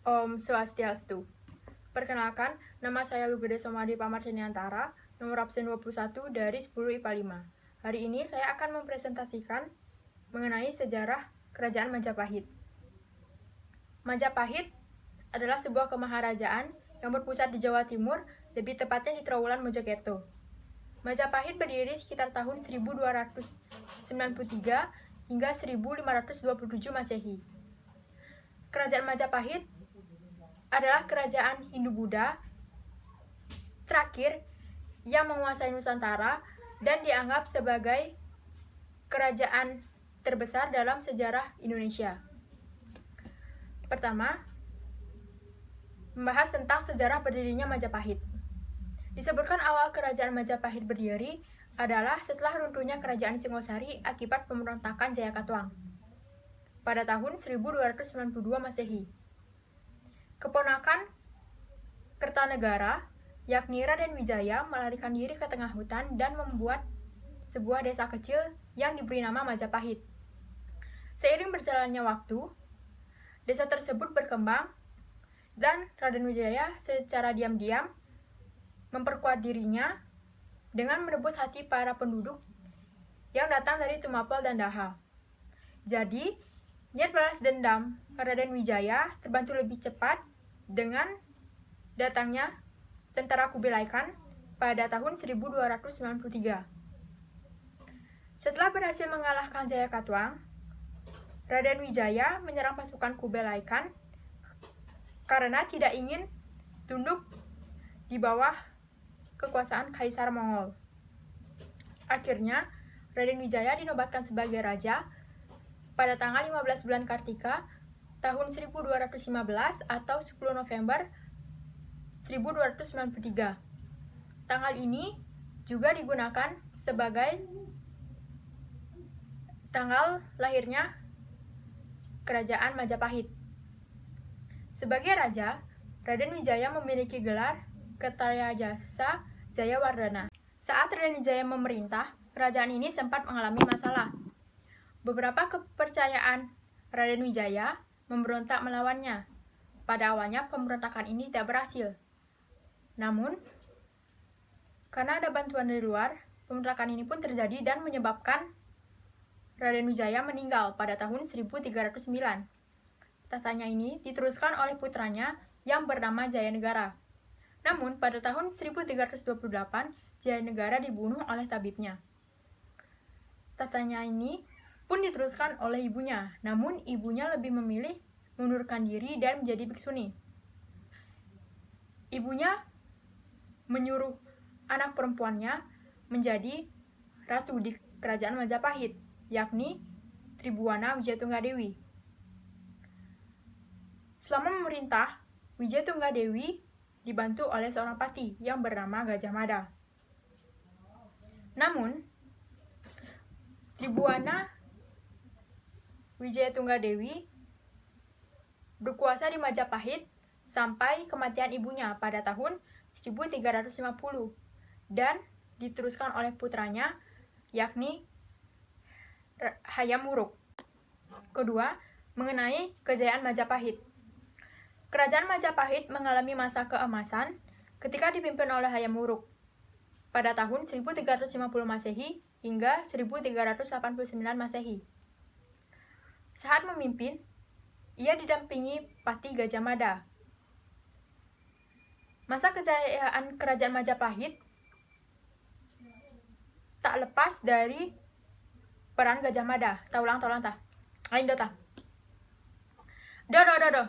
Om Swastiastu. Perkenalkan, nama saya Lugede Somadi Pamardhaniantara, nomor absen 21 dari 10 IPA 5. Hari ini saya akan mempresentasikan mengenai sejarah Kerajaan Majapahit. Majapahit adalah sebuah kemaharajaan yang berpusat di Jawa Timur, lebih tepatnya di Trowulan Mojokerto. Majapahit berdiri sekitar tahun 1293 hingga 1527 Masehi. Kerajaan Majapahit adalah kerajaan Hindu-Buddha terakhir yang menguasai Nusantara dan dianggap sebagai kerajaan terbesar dalam sejarah Indonesia. Pertama, membahas tentang sejarah berdirinya Majapahit. Disebutkan awal kerajaan Majapahit berdiri adalah setelah runtuhnya kerajaan Singosari akibat pemberontakan Jayakatwang pada tahun 1292 Masehi. Keponakan Kertanegara, yakni Raden Wijaya, melarikan diri ke tengah hutan dan membuat sebuah desa kecil yang diberi nama Majapahit. Seiring berjalannya waktu, desa tersebut berkembang dan Raden Wijaya secara diam-diam memperkuat dirinya dengan merebut hati para penduduk yang datang dari Tumapel dan Daha. Jadi, niat balas dendam Raden Wijaya terbantu lebih cepat dengan datangnya tentara Kubilai Khan pada tahun 1293. Setelah berhasil mengalahkan Jayakatwang, Raden Wijaya menyerang pasukan Kubilai Khan karena tidak ingin tunduk di bawah kekuasaan Kaisar Mongol. Akhirnya, Raden Wijaya dinobatkan sebagai raja pada tanggal 15 bulan Kartika tahun 1215 atau 10 November 1293. Tanggal ini juga digunakan sebagai tanggal lahirnya Kerajaan Majapahit. Sebagai raja, Raden Wijaya memiliki gelar Kertajasa Jayawardhana. Saat Raden Wijaya memerintah, kerajaan ini sempat mengalami masalah. Beberapa kepercayaan Raden Wijaya memberontak melawannya. Pada awalnya pemberontakan ini tidak berhasil. Namun, karena ada bantuan dari luar, pemberontakan ini pun terjadi dan menyebabkan Raden Wijaya meninggal pada tahun 1309. Tahtanya ini diteruskan oleh putranya yang bernama Jayanegara. Namun, pada tahun 1328, Jayanegara dibunuh oleh tabibnya. Tahtanya ini pun diteruskan oleh ibunya, namun ibunya lebih memilih mengundurkan diri dan menjadi biksuni. Ibunya menyuruh anak perempuannya menjadi ratu di kerajaan Majapahit, yakni Tribhuwana Wijayatunggadewi. Selama memerintah, Wijayatunggadewi dibantu oleh seorang pati yang bernama Gajah Mada. Namun, Tribhuwana Wijayatunggadewi berkuasa di Majapahit sampai kematian ibunya pada tahun 1350 dan diteruskan oleh putranya yakni Hayam Wuruk. Kedua, mengenai kejayaan Majapahit. Kerajaan Majapahit mengalami masa keemasan ketika dipimpin oleh Hayam Wuruk pada tahun 1350 Masehi hingga 1389 Masehi. Saat memimpin, ia didampingi Pati Gajah Mada. Masa kejayaan kerajaan Majapahit tak lepas dari peran Gajah Mada. Taulang tah. Lain dota. Do.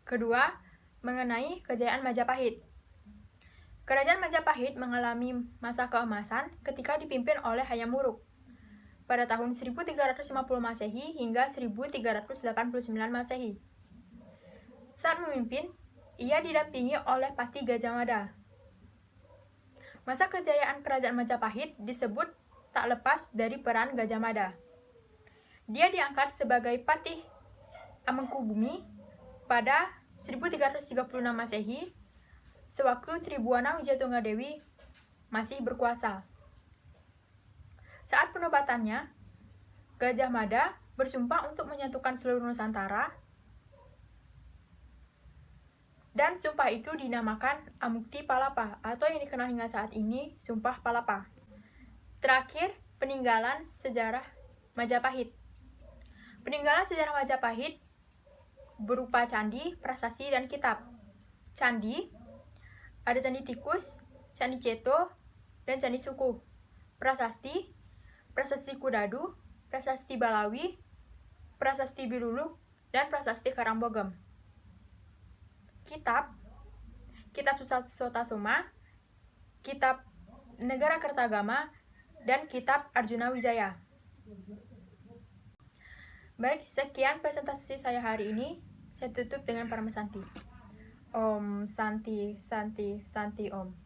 Kedua, mengenai kejayaan Majapahit. Kerajaan Majapahit mengalami masa keemasan ketika dipimpin oleh Hayam Wuruk pada tahun 1350 Masehi hingga 1389 Masehi. Saat memimpin, ia didampingi oleh Pati Gajah Mada. Masa kejayaan kerajaan Majapahit disebut tak lepas dari peran Gajah Mada. Dia diangkat sebagai Patih Amengkubumi pada 1336 Masehi, sewaktu Tribhuwana Wijayatunggadewi masih berkuasa. Saat penobatannya, Gajah Mada bersumpah untuk menyatukan seluruh Nusantara Dan sumpah itu dinamakan Amukti Palapa atau yang dikenal hingga saat ini Sumpah Palapa. Terakhir, peninggalan sejarah Majapahit. Peninggalan sejarah Majapahit berupa candi, prasasti, dan kitab. Candi, ada Candi Tikus, Candi Ceto, dan Candi Sukuh. Prasasti, Prasasti Kudadu, Prasasti Balawi, Prasasti Biluluk, dan Prasasti Karangbogem. Kitab, Kitab Sutasoma, Kitab Negara Kertagama, dan Kitab Arjuna Wijaya. Baik, sekian presentasi saya hari ini. Saya tutup dengan Parama Santi. Om Santi Santi Santi Om.